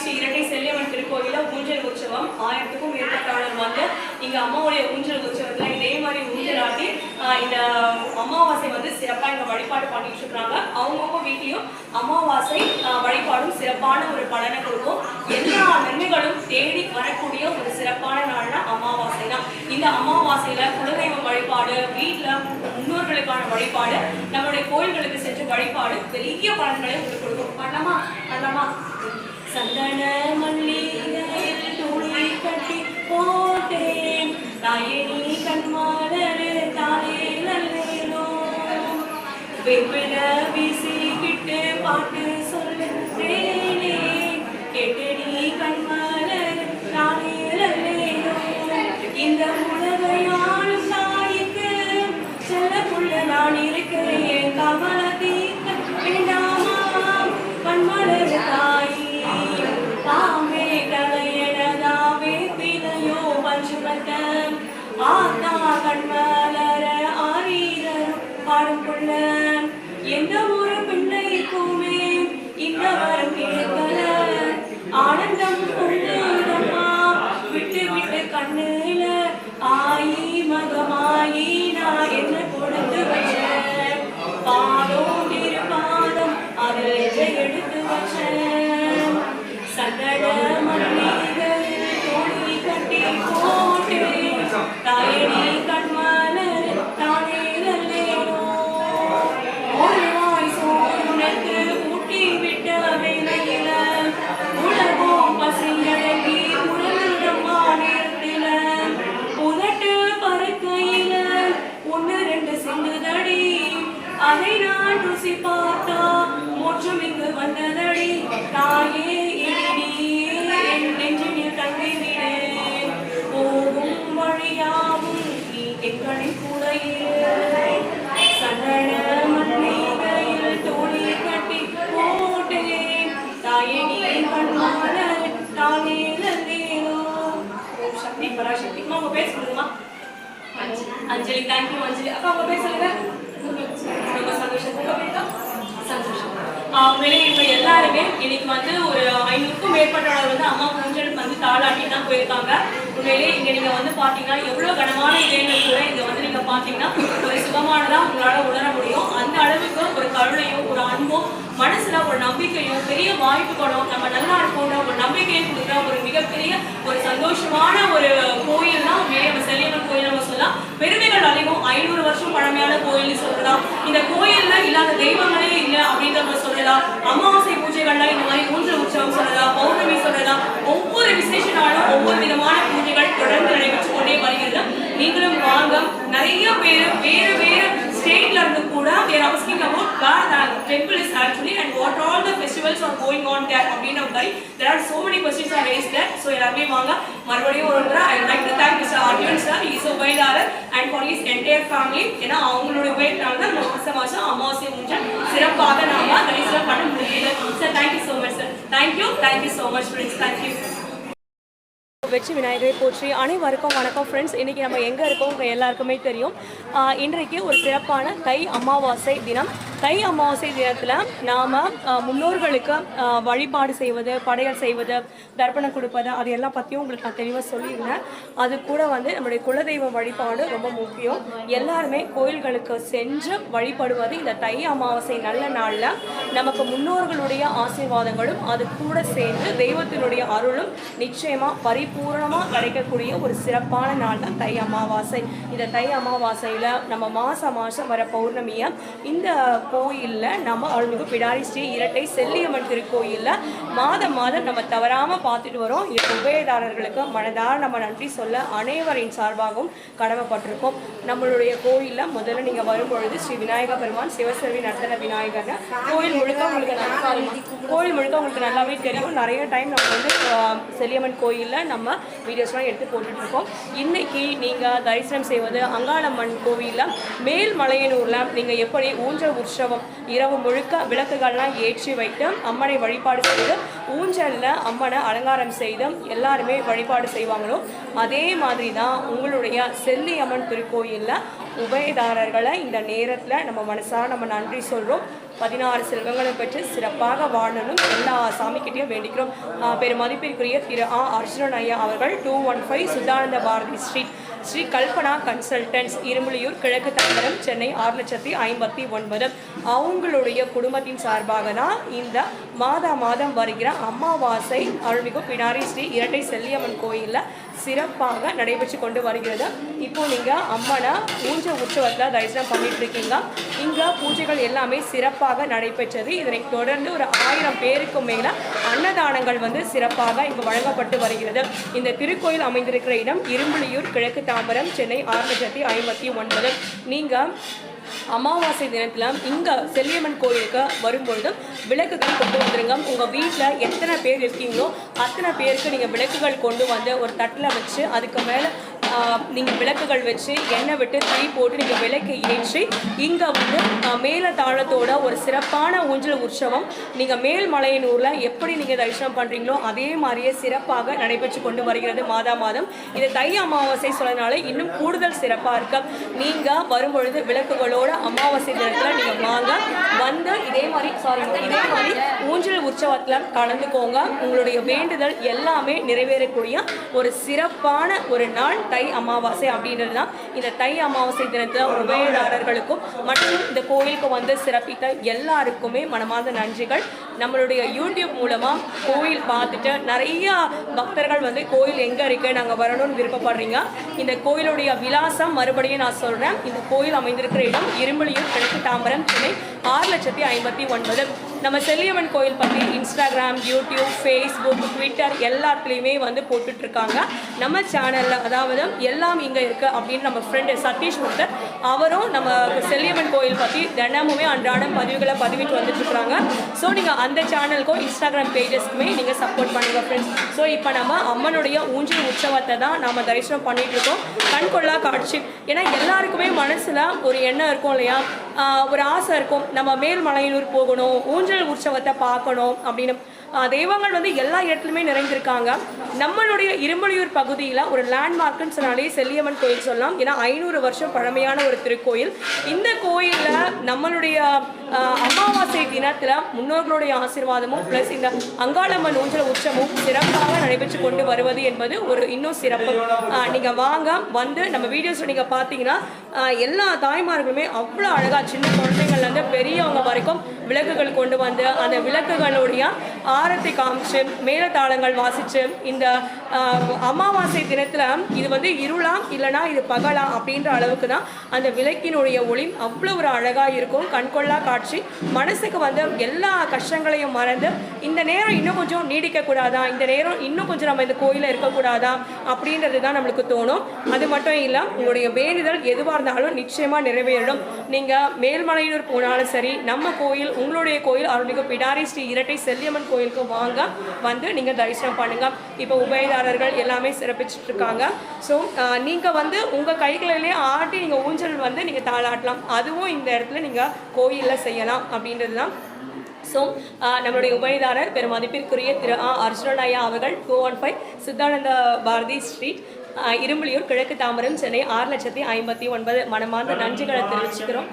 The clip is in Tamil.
ஸ்ரீ இரட்டை செல்லியம்மன் திருக்கோயில ஊஞ்சல் உற்சவம் 1000க்கும் மேற்பட்டவர்கள் வந்து இங்க அம்மாவுடைய ஊஞ்சல் உற்சவத்துல இதே மாதிரி ஊஞ்சல் ஆட்டி இந்த அமாவாசை வந்து சிறப்பா இங்க வழிபாடு பண்ணிட்டு இருக்காங்க. அவங்கவுங்க வீட்லயும் அமாவாசை வழிபாடும் சிறப்பான ஒரு பலனை கொடுக்கும். எல்லா நன்மைகளும் தேடி வரக்கூடிய ஒரு சிறப்பான நாள்னா அமாவாசை தான். இந்த அமாவாசையில குலதெய்வ வழிபாடு, வீட்டுல முன்னோர்களுக்கான வழிபாடு, நம்மளுடைய கோயில்களுக்கு சென்று வழிபாடு பெரிய பலன்களை உங்களுக்கு கொடுக்கும். பண்ணலாமா? சந்தன மல்லிகையில் துளி கட்டி போட்டேன், தாயணி கண்மாளரு தாயே நல்லேனோ, வெவ்வேற வீசிக்கிட்டு பாட்டு சொல்லுறேனே, கேட்டடி கண்மாளரு தாயே நல்லேனோ, இந்த உலகையாளும் தாய்க்கு செல்லக்குள்ள நான் இருக்கிறேன், கவல தீர்க்க வேண்டாமா கண்மலர் தாயி, பாம்பே கலையடதாவே பிழையோ பஞ்சுமட்டம், ஆத்தா கண்மலர ஆரீரரும் பாடும் கொள்ள, எந்த ஒரு பிள்ளைக்குமே இந்த வரம் கேட்கல, ஆனந்தம் கொண்டதம்மா விட்டு விட்டு கண்ணுல, ஆயி மகமாயி நான் என்ன கொடுத்து வச்சேன், பாதம் திருப்பாதம் அதில் எடுத்து வச்சேன், சந்தன மல்லிகையில் தோழி கட்டி போட்டேன், தாயடி கண்மலர் தானே நல்லேனோ, ஒரு வாய் சோறுனக்கு ஊட்டி விட்ட வேலையில, உலகம் பசியடங்கி உணர்ந்தம்மா நேரத்தில, உதட்டு பறக்கையில 1-2 சிந்துதடி, அதை நான் ருசி பார்த்தா மோட்சம் இங்கு வந்ததடி, தாயே இனியே என் நெஞ்சினில் தங்கிவிடேன், போகும் வழியாவும் நீ எங்களின் கூடையே, சந்தன மல்லிகையில் தோழி கட்டி போட்டேன், தாயே நீ கண்மாளர் தானே நல்லேனோ. ஓம் சக்தி பராசக்தி. அம்மா உங்க பேர் சொல்லுங்கம்மா. அஞ்சலி. தேங்க்யூ அஞ்சலி. அக்கா உங்க பேர் சொல்லுங்க. ரொம்ப சந்தோஷம். இவங்க எல்லாருமே இன்னைக்கு வந்து ஒரு 500க்கும் மேற்பட்டவர்கள் வந்து அம்மா ஊஞ்சலுக்கு வந்து தாளாட்டி தான் போயிருக்காங்க. உண்மையிலே இங்க நீங்க வந்து பாத்தீங்கன்னா எவ்வளவு கனமான இதயங்கள் கூட இங்க வந்து நீங்க பாத்தீங்கன்னா ஒரு சுகமானதா உங்களால உணர முடியும். அந்த அளவுக்கு ஒரு கருணையும் ஒரு அன்பும் மனசுல ஒரு நம்பிக்கையும் பெரிய வாய்ப்புகளும் நம்ம நல்லா இருக்கோன்ற ஒரு நம்பிக்கையை கொடுக்குற ஒரு மிகப்பெரிய ஒரு சந்தோஷமான ஒரு கோயில் தான் நம்ம செல்லியம்மன் கோயில். நம்ம சொல்லலாம் பெருமைகள் அதிகம். 500 வருஷம் பழமையான கோயில் சொல்லலாம். இந்த கோயில்ல இல்லாத தெய்வங்களே இல்லை அப்படின்றத சொல்லலாம். அமாவாசை பூஜைகள்ல இந்த மாதிரி ஊஞ்சல் உற்சவம் சொல்லலாம், பௌர்ணமி சொல்லலாம். ஒவ்வொரு விசேஷ நாளும் ஒவ்வொரு விதமான பூஜைகள் தொடர்ந்து நடைபெற்று கொண்டே வருகிறது. நீங்களும் வாங்க. நிறைய பேர் வேறு வேறு ஸ்டேட்ல இருந்து கூட they are asking about where the temple is actually and what all the festivals are going on there அப்படின்ற மாதிரி there are so many questions are raised there. So எல்லாமே வாங்க. மறுபடியும் ஒரு முறை I would like to thank Mr. Arjun sir, he is a உபயதாரர் and for his entire family. ஏன்னா அவங்களுடைய உபயத்தால தான் மாசம் அமாவாசை ஊஞ்சல் சிறப்பாக நாம தரிசனம் பண்ண முடியுது. Sir, thank you so much sir. Thank you so much friends. Thank you. வெற்றி விநாயகரை போற்றி. அனைவருக்கும் வணக்கம் ஃப்ரெண்ட்ஸ். இன்றைக்கி நம்ம எங்கே இருக்கோம் எல்லாருக்குமே தெரியும். இன்றைக்கு ஒரு சிறப்பான தை அமாவாசை தினம். தை அமாவாசை தினத்தில் நாம் முன்னோர்களுக்கு வழிபாடு செய்வது, படையல் செய்வது, தர்ப்பணம் கொடுப்பது, அது எல்லாம் பற்றியும் உங்களுக்கு நான் தெளிவாக சொல்லியிருந்தேன். அது கூட வந்து நம்முடைய குலதெய்வ வழிபாடு ரொம்ப முக்கியம். எல்லாருமே கோயில்களுக்கு சென்று வழிபடுவது இந்த தை அமாவாசை நல்ல நாளில் நமக்கு முன்னோர்களுடைய ஆசீர்வாதங்களும் அது கூட சேர்ந்து தெய்வத்தினுடைய அருளும் நிச்சயமாக பரிபூர்ணமாக கிடைக்கக்கூடிய ஒரு சிறப்பான நாள் தான் தை அமாவாசை. இந்த தை அமாவாசையில் நம்ம மாதம் வர பௌர்ணமியை இந்த கோயிலில் நம்ம அருள்மிகு பிடாரி ஸ்ரீ இரட்டை செல்லியம்மன் திருக்கோயிலில் மாதம் நம்ம தவறாமல் பார்த்துட்டு வரோம். இந்த உபயதாரர்களுக்கு மனதார நம்ம நன்றி சொல்ல அனைவரின் சார்பாகவும் கடமைப்பட்டிருக்கோம். நம்மளுடைய கோயிலில் முதல்ல நீங்கள் வரும்பொழுது ஸ்ரீ விநாயக பெருமான் சிவசெல்வி நர்த்தன விநாயகர்னு கோயில் முழுக்க உங்களுக்கு நல்லாவே தெரியும். நிறைய டைம் நம்ம வந்து செல்லியம்மன் கோயிலில் நம்ம வீடியோஸ்லாம் எடுத்து போட்டுட்ருக்கோம். இன்றைக்கி நீங்கள் தரிசனம் செய்வது அங்காளம்மன் கோவிலில் மேல்மலையனூரில் நீங்கள் எப்படி ஊஞ்சல் உற்சவம் உற்சவம் இரவு முழுக்க விளக்குகள்லாம் ஏற்றி வைத்து அம்மனை வழிபாடு செய்து ஊஞ்சலில் அம்மனை அலங்காரம் செய்து எல்லாருமே வழிபாடு செய்வாங்களோ அதே மாதிரி தான் உங்களுடைய செல்லியம்மன் திருக்கோயிலில் உபயதாரர்களை இந்த நேரத்தில் நம்ம மனசார நம்ம நன்றி சொல்கிறோம். 16 செல்வங்களை பெற்று சிறப்பாக வாழணும் எல்லா சாமிக்கிட்டையும் வேண்டிக்கிறோம். பெருமதிப்பிற்குரிய திரு அர்ஜுனன் ஐயா அவர்கள் 215 சுதானந்த பாரதி ஸ்ட்ரீட் ஸ்ரீ கல்பனா கன்சல்டன்ட்ஸ் இரும்புலியூர் கிழக்கு தாம்பரம் சென்னை 6,59,000 அவங்களுடைய குடும்பத்தின் சார்பாக தான் இந்த மாதம் வருகிற அமாவாசை அருள்மிகு பிடாரி ஸ்ரீ இரட்டை செல்லியம்மன் கோயிலில் சிறப்பாக நடைபெற்று கொண்டு வருகிறது. இப்போ நீங்கள் அம்மனை ஊஞ்சல் உற்சவத்தில் தரிசனம் பண்ணிட்டு இருக்கீங்க. இங்கே பூஜைகள் எல்லாமே சிறப்பாக நடைபெற்றது. இதனை தொடர்ந்து ஒரு 1000 பேருக்கு மேலே அன்னதானங்கள் சிறப்பாக இங்கு வழங்கப்பட்டு வருகிறது. இந்த திருக்கோயில் அமைந்திருக்கிற இடம் இரும்புலியூர் கிழக்கு தாம்பரம் சென்னை 6,59,000. நீங்கள் அமாவாசை தினத்தில் இங்கே செல்லியம்மன் கோயிலுக்கு வரும்பொழுது விளக்குகள் கொண்டு வந்துடுங்க. உங்கள் வீட்டில் எத்தனை பேர் இருக்கீங்களோ அத்தனை பேருக்கு நீங்கள் விளக்குகள் கொண்டு வந்து ஒரு தட்டில் வச்சு அதுக்கு மேலே நீங்கள் விளக்குகள் வச்சு எண்ணெய் விட்டு தீ போட்டு நீங்கள் விளக்கு ஏற்றி இங்கே மேல தாளத்தோட ஒரு சிறப்பான ஊஞ்சல் உற்சவம் நீங்கள் மேல்மலையனூரில் எப்படி நீங்கள் தரிசனம் பண்ணுறீங்களோ அதே மாதிரியே சிறப்பாக நடைபெற்று கொண்டு வருகிறது மாதம். இது தை அமாவாசை சொல்லனால இன்னும் கூடுதல் சிறப்பாக இருக்கு. நீங்கள் வரும்பொழுது விளக்குகளோட அமாவாசை தினத்தில் நீங்கள் வந்து இதே மாதிரி ஊஞ்சல் உற்சவத்தில் கலந்துக்கோங்க. உங்களுடைய வேண்டுதல் எல்லாமே நிறைவேறக்கூடிய ஒரு சிறப்பான ஒரு நாள் தை அமாவாசை அப்படின்றது தான். இந்த தை அமாவாசை தினத்தில் உபயதாரர்களுக்கும் மற்றும் இந்த கோயிலுக்கு சிறப்பித்த எல்லாருக்குமே மனமார்ந்த நன்றிகள். நம்மளுடைய யூடியூப் மூலமாக கோயில் பார்த்துட்டு நிறைய பக்தர்கள் கோயில் எங்கே இருக்குது நாங்கள் வரணும்னு விருப்பப்படுறீங்க. இந்த கோயிலுடைய விலாசம் மறுபடியும் நான் சொல்கிறேன். இந்த கோயில் அமைந்திருக்கிற இடம் இரும்புலியூர் கிழக்கு தாம்பரம் சென்னை 6,59,000. நம்ம செல்லியம்மன் கோயில் பற்றி இன்ஸ்டாகிராம், யூடியூப், ஃபேஸ்புக், ட்விட்டர் எல்லாத்துலேயுமே போட்டுட்ருக்காங்க. நம்ம சேனலில் அதாவது எல்லாம் இங்கே இருக்குது அப்படின்னு நம்ம ஃப்ரெண்டு சதீஷ் முத்தர் அவரும் நம்ம செல்லியம்மன் கோயில் பற்றி தினமுமே அன்றாடம் பதிவுகளை பதிவிட்டு வந்துட்டுருக்குறாங்க. ஸோ நீங்கள் அந்த சேனலுக்கும் இன்ஸ்டாகிராம் பேஜஸ்க்குமே நீங்கள் சப்போர்ட் பண்ணுங்கள் ஃப்ரெண்ட்ஸ். ஸோ இப்போ நம்ம அம்மனுடைய ஊஞ்சல் உற்சவத்தை தான் நம்ம தரிசனம் பண்ணிகிட்ருக்கோம். கண்கொள்ளா காட்சி. ஏன்னா எல்லாருக்குமே மனசில் ஒரு எண்ணம் இருக்கும் இல்லையா, ஒரு ஆசை இருக்கும், நம்ம மேல்மலையனூர் போகணும், ஊஞ்சல் உற்சவத்தை பார்க்கணும் அப்படின்னு. தெய்வங்கள் எல்லா இடத்துலையுமே நிறைந்திருக்காங்க. நம்மளுடைய இரும்புலியூர் பகுதியில் ஒரு லேண்ட்மார்க்குன்னு சொன்னாலே செல்லியம்மன் கோயில் சொல்லலாம். ஏன்னா 500 வருஷம் பழமையான ஒரு திருக்கோயில். இந்த கோயிலில் நம்மளுடைய அமாவாசை தினத்தில் முன்னோர்களுடைய ஆசீர்வாதமும் ப்ளஸ் இந்த அங்காளம்மன் ஊஞ்சல் உற்சவமும் சிறப்பாக நடைபெற்று கொண்டு வருவது என்பது ஒரு இன்னும் சிறப்பு. நீங்கள் வந்து நம்ம வீடியோஸில் நீங்கள் பார்த்தீங்கன்னா எல்லா தாய்மார்களுமே அவ்வளோ அழகாக சின்ன குழந்தைங்கள்லேருந்து பெரியவங்க வரைக்கும் விளக்குகள் கொண்டு வந்து அந்த விளக்குகளுடைய ஆரத்தை காமிச்சு மேலதாளங்கள் வாசித்து இந்த அமாவாசை தினத்தில் இது இருளா இல்லைனா இது பகலா அப்படின்ற அளவுக்கு தான் அந்த விளக்கினுடைய ஒளி அவ்வளோ ஒரு அழகாக இருக்கும். கண்கொள்ளா காட்சி. மனசுக்கு எல்லா கஷ்டங்களையும் மறந்து இந்த நேரம் இன்னும் கொஞ்சம் நீடிக்கக்கூடாதா, இந்த நேரம் இன்னும் கொஞ்சம் நம்ம இந்த கோயிலில் இருக்கக்கூடாதா அப்படின்றது தான் நம்மளுக்கு தோணும். அது மட்டும் இல்லை, உங்களுடைய வேண்டுதல் எதுவாக இருந்தாலும் நிச்சயமாக நிறைவேறும். நீங்கள் மேல்மலையூர் போனாலும் சரி, நம்ம கோயில் உங்களுடைய கோயில் அருள்மிகு பிடாரி ஸ்ரீ இரட்டை செல்லியம்மன் கோயிலுக்கு வாங்க நீங்கள் தரிசனம் பண்ணுங்கள். இப்போ உபயதாரர்கள் எல்லாமே சிறப்பிச்சுட்டு இருக்காங்க. ஸோ நீங்கள் உங்கள் கைகளிலே ஆட்டி நீங்கள் ஊஞ்சல் நீங்கள் தாளாட்டலாம். அதுவும் இந்த இடத்துல நீங்கள் கோயிலில் செய்யலாம் அப்படின்றது தான். ஸோ நம்மளுடைய உபயதாரர் பெருமதிப்பிற்குரிய திரு அர்ஜுனன் ஐயா அவர்கள் 215 சுத்தானந்த பாரதி ஸ்ட்ரீட் இரும்புலியூர் கிழக்கு தாம்பரம் சென்னை 6,59,000 மனமார்ந்த நன்றிகளை தெரிவிச்சுக்கிறோம்.